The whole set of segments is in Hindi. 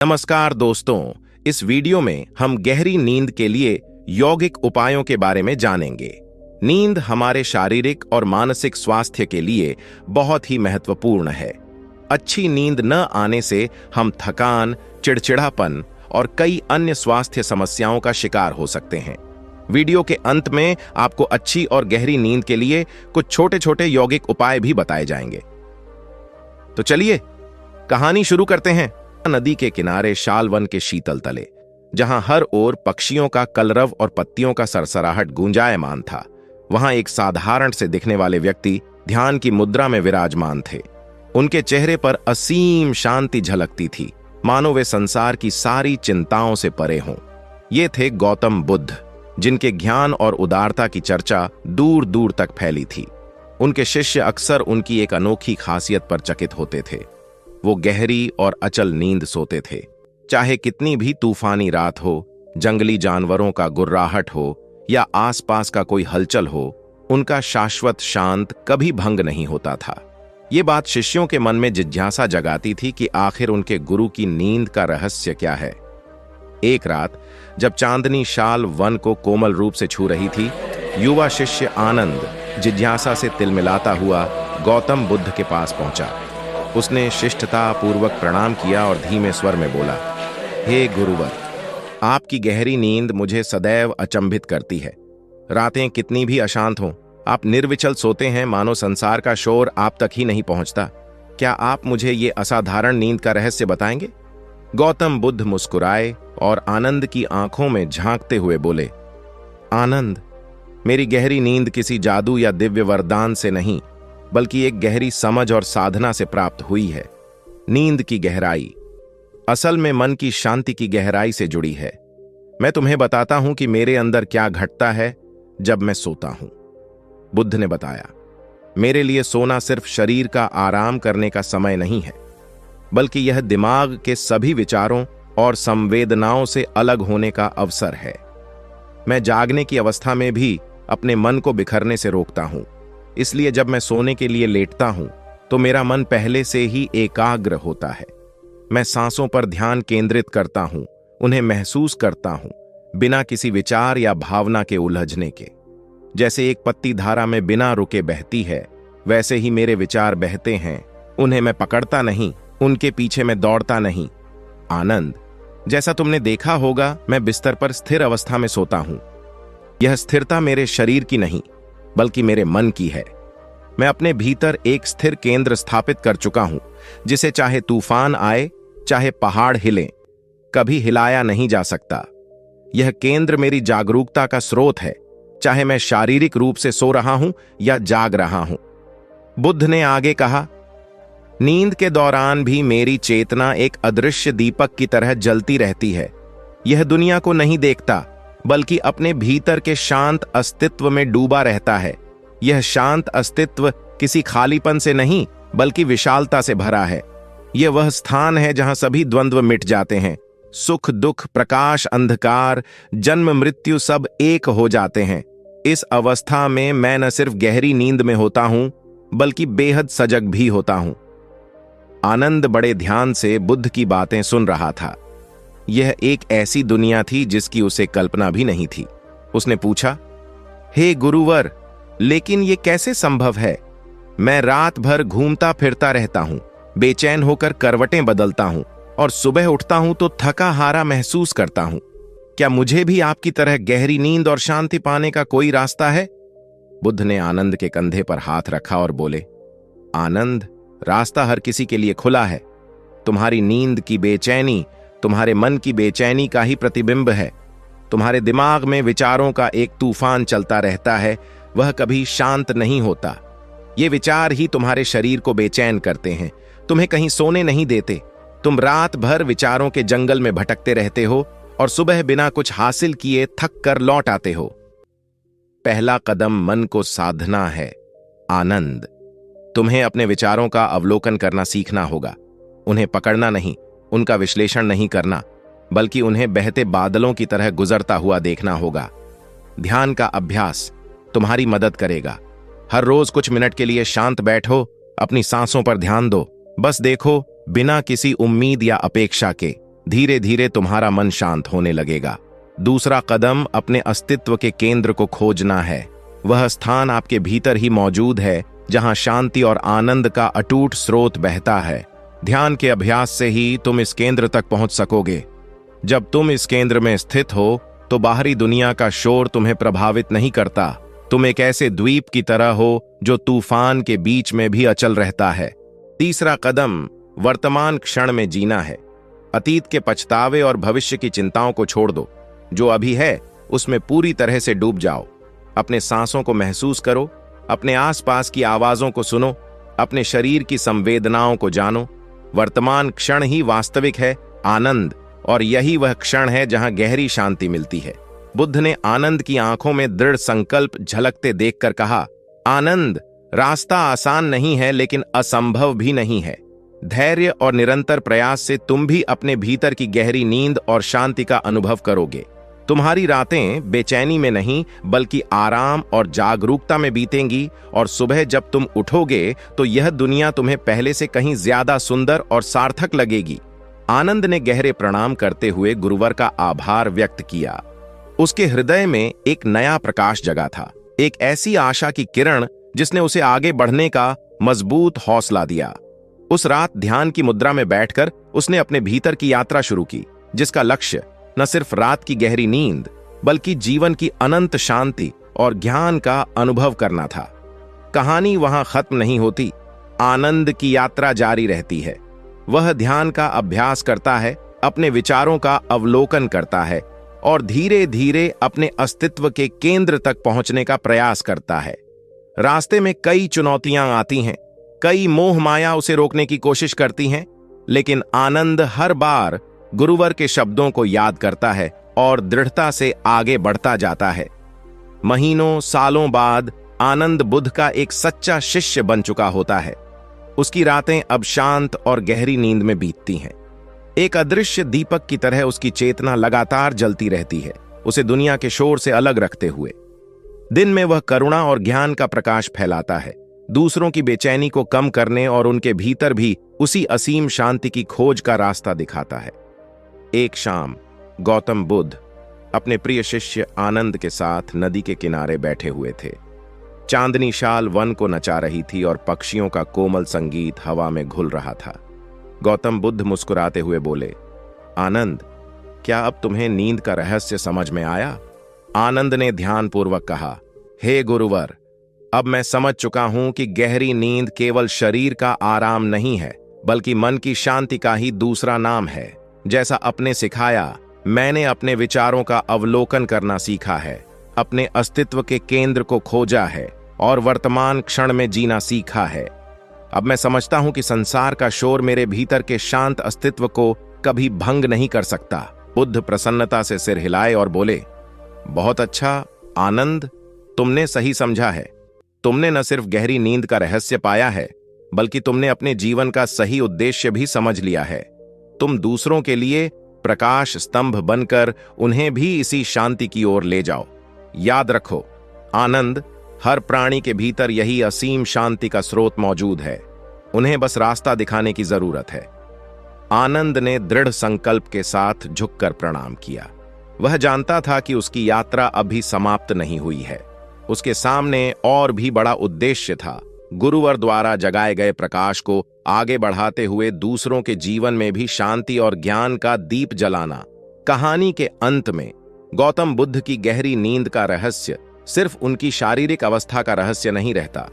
नमस्कार दोस्तों, इस वीडियो में हम गहरी नींद के लिए यौगिक उपायों के बारे में जानेंगे। नींद हमारे शारीरिक और मानसिक स्वास्थ्य के लिए बहुत ही महत्वपूर्ण है। अच्छी नींद न आने से हम थकान, चिड़चिड़ापन और कई अन्य स्वास्थ्य समस्याओं का शिकार हो सकते हैं। वीडियो के अंत में आपको अच्छी और गहरी नींद के लिए कुछ छोटे छोटे यौगिक उपाय भी बताए जाएंगे। तो चलिए कहानी शुरू करते हैं। नदी के किनारे शालवन के शीतल तले, जहां हर ओर पक्षियों का कलरव और पत्तियों का सरसराहट गूंजायमान था, वहां एक साधारण से दिखने वाले व्यक्ति ध्यान की मुद्रा में विराजमान थे। उनके चेहरे पर असीम शांति झलकती थी, मानो वे संसार की सारी चिंताओं से परे हों। ये थे गौतम बुद्ध, जिनके ज्ञान और उदारता की चर्चा दूर दूर तक फैली थी। उनके शिष्य अक्सर उनकी एक अनोखी खासियत पर चकित होते थे। वो गहरी और अचल नींद सोते थे, चाहे कितनी भी तूफानी रात हो, जंगली जानवरों का गुर्राहट हो या आसपास का कोई हलचल हो, उनका शाश्वत शांत कभी भंग नहीं होता था। ये बात शिष्यों के मन में जिज्ञासा जगाती थी कि आखिर उनके गुरु की नींद का रहस्य क्या है। एक रात जब चांदनी शाल वन को कोमल रूप से छू रही थी, युवा शिष्य आनंद जिज्ञासा से तिलमिलाता हुआ गौतम बुद्ध के पास पहुंचा। उसने शिष्टता पूर्वक प्रणाम किया और धीमे स्वर में बोला, हे गुरुवर, आपकी गहरी नींद मुझे सदैव अचंभित करती है। रातें कितनी भी अशांत हों, आप निर्विचल सोते हैं, मानो संसार का शोर आप तक ही नहीं पहुंचता। क्या आप मुझे ये असाधारण नींद का रहस्य बताएंगे? गौतम बुद्ध मुस्कुराए और आनंद की आंखों में झांकते हुए बोले, आनंद, मेरी गहरी नींद किसी जादू या दिव्य वरदान से नहीं, बल्कि एक गहरी समझ और साधना से प्राप्त हुई है। नींद की गहराई असल में मन की शांति की गहराई से जुड़ी है। मैं तुम्हें बताता हूं कि मेरे अंदर क्या घटता है जब मैं सोता हूं। बुद्ध ने बताया, मेरे लिए सोना सिर्फ शरीर का आराम करने का समय नहीं है, बल्कि यह दिमाग के सभी विचारों और संवेदनाओं से अलग होने का अवसर है। मैं जागने की अवस्था में भी अपने मन को बिखरने से रोकता हूं। इसलिए जब मैं सोने के लिए लेटता हूं तो मेरा मन पहले से ही एकाग्र होता है। मैं सांसों पर ध्यान केंद्रित करता हूं, उन्हें महसूस करता हूं, बिना किसी विचार या भावना के उलझने के। जैसे एक पत्ती धारा में बिना रुके बहती है, वैसे ही मेरे विचार बहते हैं। उन्हें मैं पकड़ता नहीं, उनके पीछे मैं दौड़ता नहीं। आनंद, जैसा तुमने देखा होगा, मैं बिस्तर पर स्थिर अवस्था में सोता हूं। यह स्थिरता मेरे शरीर की नहीं, बल्कि मेरे मन की है। मैं अपने भीतर एक स्थिर केंद्र स्थापित कर चुका हूं, जिसे चाहे तूफान आए, चाहे पहाड़ हिले, कभी हिलाया नहीं जा सकता। यह केंद्र मेरी जागरूकता का स्रोत है, चाहे मैं शारीरिक रूप से सो रहा हूं या जाग रहा हूं। बुद्ध ने आगे कहा, नींद के दौरान भी मेरी चेतना एक अदृश्य दीपक की तरह जलती रहती है। यह दुनिया को नहीं देखता, बल्कि अपने भीतर के शांत अस्तित्व में डूबा रहता है। यह शांत अस्तित्व किसी खालीपन से नहीं, बल्कि विशालता से भरा है। यह वह स्थान है जहां सभी द्वंद्व मिट जाते हैं। सुख दुख, प्रकाश अंधकार, जन्म मृत्यु सब एक हो जाते हैं। इस अवस्था में मैं न सिर्फ गहरी नींद में होता हूं, बल्कि बेहद सजग भी होता हूं। आनंद बड़े ध्यान से बुद्ध की बातें सुन रहा था। यह एक ऐसी दुनिया थी जिसकी उसे कल्पना भी नहीं थी। उसने पूछा, हे गुरुवर, लेकिन यह कैसे संभव है? मैं रात भर घूमता फिरता रहता हूं, बेचैन होकर करवटें बदलता हूं और सुबह उठता हूं तो थका हारा महसूस करता हूं। क्या मुझे भी आपकी तरह गहरी नींद और शांति पाने का कोई रास्ता है? बुद्ध ने आनंद के कंधे पर हाथ रखा और बोले, आनंद, रास्ता हर किसी के लिए खुला है। तुम्हारी नींद की बेचैनी तुम्हारे मन की बेचैनी का ही प्रतिबिंब है। तुम्हारे दिमाग में विचारों का एक तूफान चलता रहता है, वह कभी शांत नहीं होता। ये विचार ही तुम्हारे शरीर को बेचैन करते हैं, तुम्हें कहीं सोने नहीं देते। तुम रात भर विचारों के जंगल में भटकते रहते हो और सुबह बिना कुछ हासिल किए थक कर लौट आते हो। पहला कदम मन को साधना है, आनंद। तुम्हें अपने विचारों का अवलोकन करना सीखना होगा। उन्हें पकड़ना नहीं, उनका विश्लेषण नहीं करना, बल्कि उन्हें बहते बादलों की तरह गुजरता हुआ देखना होगा। ध्यान का अभ्यास तुम्हारी मदद करेगा। हर रोज कुछ मिनट के लिए शांत बैठो, अपनी सांसों पर ध्यान दो, बस देखो, बिना किसी उम्मीद या अपेक्षा के। धीरे धीरे तुम्हारा मन शांत होने लगेगा। दूसरा कदम अपने अस्तित्व के केंद्र को खोजना है। वह स्थान आपके भीतर ही मौजूद है जहां शांति और आनंद का अटूट स्रोत बहता है। ध्यान के अभ्यास से ही तुम इस केंद्र तक पहुंच सकोगे। जब तुम इस केंद्र में स्थित हो तो बाहरी दुनिया का शोर तुम्हें प्रभावित नहीं करता। तुम एक ऐसे द्वीप की तरह हो जो तूफान के बीच में भी अचल रहता है। तीसरा कदम वर्तमान क्षण में जीना है। अतीत के पछतावे और भविष्य की चिंताओं को छोड़ दो। जो अभी है उसमें पूरी तरह से डूब जाओ। अपने सांसों को महसूस करो, अपने आसपास की आवाजों को सुनो, अपने शरीर की संवेदनाओं को जानो। वर्तमान क्षण ही वास्तविक है आनंद, और यही वह क्षण है जहां गहरी शांति मिलती है। बुद्ध ने आनंद की आंखों में दृढ़ संकल्प झलकते देखकर कहा, आनंद, रास्ता आसान नहीं है लेकिन असंभव भी नहीं है। धैर्य और निरंतर प्रयास से तुम भी अपने भीतर की गहरी नींद और शांति का अनुभव करोगे। तुम्हारी रातें बेचैनी में नहीं बल्कि आराम और जागरूकता में बीतेंगी, और सुबह जब तुम उठोगे तो यह दुनिया तुम्हें पहले से कहीं ज्यादा सुंदर और सार्थक लगेगी। आनंद ने गहरे प्रणाम करते हुए गुरुवर का आभार व्यक्त किया। उसके हृदय में एक नया प्रकाश जगा था, एक ऐसी आशा की किरण जिसने उसे आगे बढ़ने का मजबूत हौसला दिया। उस रात ध्यान की मुद्रा में बैठकर उसने अपने भीतर की यात्रा शुरू की, जिसका लक्ष्य न सिर्फ रात की गहरी नींद बल्कि जीवन की अनंत शांति और ज्ञान का अनुभव करना था। कहानी वहां खत्म नहीं होती, आनंद की यात्रा जारी रहती है। वह ध्यान का अभ्यास करता है, अपने विचारों का अवलोकन करता है और धीरे धीरे अपने अस्तित्व के केंद्र तक पहुंचने का प्रयास करता है। रास्ते में कई चुनौतियां आती हैं, कई मोह माया उसे रोकने की कोशिश करती हैं, लेकिन आनंद हर बार गुरुवर के शब्दों को याद करता है और दृढ़ता से आगे बढ़ता जाता है। महीनों सालों बाद आनंद बुद्ध का एक सच्चा शिष्य बन चुका होता है। उसकी रातें अब शांत और गहरी नींद में बीतती हैं। एक अदृश्य दीपक की तरह उसकी चेतना लगातार जलती रहती है, उसे दुनिया के शोर से अलग रखते हुए। दिन में वह करुणा और ज्ञान का प्रकाश फैलाता है, दूसरों की बेचैनी को कम करने और उनके भीतर भी उसी असीम शांति की खोज का रास्ता दिखाता है। एक शाम गौतम बुद्ध अपने प्रिय शिष्य आनंद के साथ नदी के किनारे बैठे हुए थे। चांदनी शाल वन को नचा रही थी और पक्षियों का कोमल संगीत हवा में घुल रहा था। गौतम बुद्ध मुस्कुराते हुए बोले, आनंद, क्या अब तुम्हें नींद का रहस्य समझ में आया? आनंद ने ध्यानपूर्वक कहा, हे गुरुवर, अब मैं समझ चुका हूं कि गहरी नींद केवल शरीर का आराम नहीं है बल्कि मन की शांति का ही दूसरा नाम है। जैसा अपने सिखाया, मैंने अपने विचारों का अवलोकन करना सीखा है, अपने अस्तित्व के केंद्र को खोजा है और वर्तमान क्षण में जीना सीखा है। अब मैं समझता हूं कि संसार का शोर मेरे भीतर के शांत अस्तित्व को कभी भंग नहीं कर सकता। बुद्ध प्रसन्नता से सिर हिलाए और बोले, बहुत अच्छा आनंद, तुमने सही समझा है। तुमने न सिर्फ गहरी नींद का रहस्य पाया है बल्कि तुमने अपने जीवन का सही उद्देश्य भी समझ लिया है। तुम दूसरों के लिए प्रकाश स्तंभ बनकर उन्हें भी इसी शांति की ओर ले जाओ। याद रखो आनंद, हर प्राणी के भीतर यही असीम शांति का स्रोत मौजूद है, उन्हें बस रास्ता दिखाने की जरूरत है। आनंद ने दृढ़ संकल्प के साथ झुककर प्रणाम किया। वह जानता था कि उसकी यात्रा अभी समाप्त नहीं हुई है, उसके सामने और भी बड़ा उद्देश्य था। गुरुवर द्वारा जगाए गए प्रकाश को आगे बढ़ाते हुए दूसरों के जीवन में भी शांति और ज्ञान का दीप जलाना। कहानी के अंत में गौतम बुद्ध की गहरी नींद का रहस्य सिर्फ उनकी शारीरिक अवस्था का रहस्य नहीं रहता,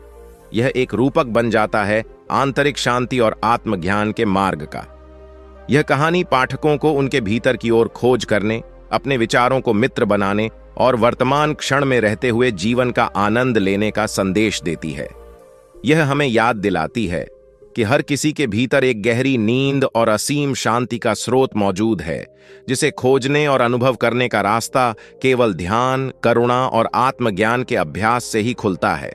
यह एक रूपक बन जाता है आंतरिक शांति और आत्मज्ञान के मार्ग का। यह कहानी पाठकों को उनके भीतर की ओर खोज करने, अपने विचारों को मित्र बनाने और वर्तमान क्षण में रहते हुए जीवन का आनंद लेने का संदेश देती है। यह हमें याद दिलाती है कि हर किसी के भीतर एक गहरी नींद और असीम शांति का स्रोत मौजूद है, जिसे खोजने और अनुभव करने का रास्ता केवल ध्यान, करुणा और आत्मज्ञान के अभ्यास से ही खुलता है।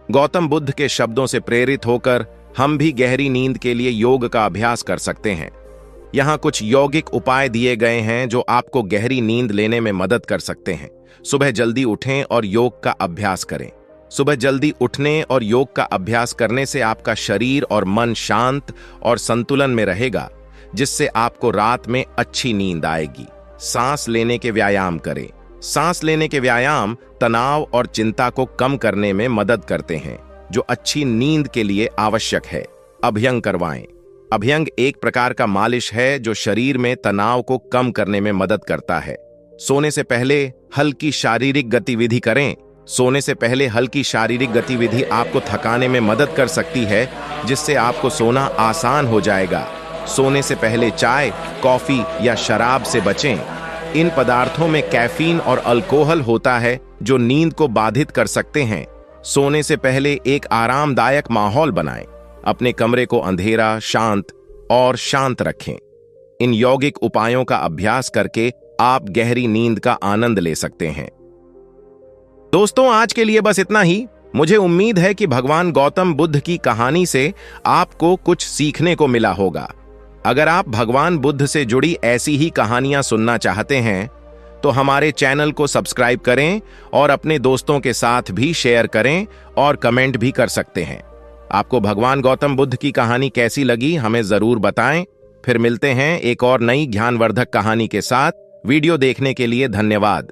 गौतम बुद्ध के शब्दों से प्रेरित होकर हम भी गहरी नींद के लिए योग का अभ्यास कर सकते हैं। यहाँ कुछ यौगिक उपाय दिए गए हैं जो आपको गहरी नींद लेने में मदद कर सकते हैं। सुबह जल्दी उठें और योग का अभ्यास करें। सुबह जल्दी उठने और योग का अभ्यास करने से आपका शरीर और मन शांत और संतुलन में रहेगा, जिससे आपको रात में अच्छी नींद आएगी। सांस लेने के व्यायाम करें। सांस लेने के व्यायाम तनाव और चिंता को कम करने में मदद करते हैं, जो अच्छी नींद के लिए आवश्यक है। अभ्यंग करवाएं। अभ्यंग एक प्रकार का मालिश है जो शरीर में तनाव को कम करने में मदद करता है। सोने से पहले हल्की शारीरिक गतिविधि करें। सोने से पहले हल्की शारीरिक गतिविधि आपको थकाने में मदद कर सकती है, जिससे आपको सोना आसान हो जाएगा। सोने से पहले चाय, कॉफी या शराब से बचें। इन पदार्थों में कैफीन और अल्कोहल होता है जो नींद को बाधित कर सकते हैं। सोने से पहले एक आरामदायक माहौल बनाएं। अपने कमरे को अंधेरा, शांत और शांत रखें। इन यौगिक उपायों का अभ्यास करके आप गहरी नींद का आनंद ले सकते हैं। दोस्तों, आज के लिए बस इतना ही। मुझे उम्मीद है कि भगवान गौतम बुद्ध की कहानी से आपको कुछ सीखने को मिला होगा। अगर आप भगवान बुद्ध से जुड़ी ऐसी ही कहानियां सुनना चाहते हैं तो हमारे चैनल को सब्सक्राइब करें और अपने दोस्तों के साथ भी शेयर करें और कमेंट भी कर सकते हैं। आपको भगवान गौतम बुद्ध की कहानी कैसी लगी हमें जरूर बताएं। फिर मिलते हैं एक और नई ज्ञानवर्धक कहानी के साथ। वीडियो देखने के लिए धन्यवाद।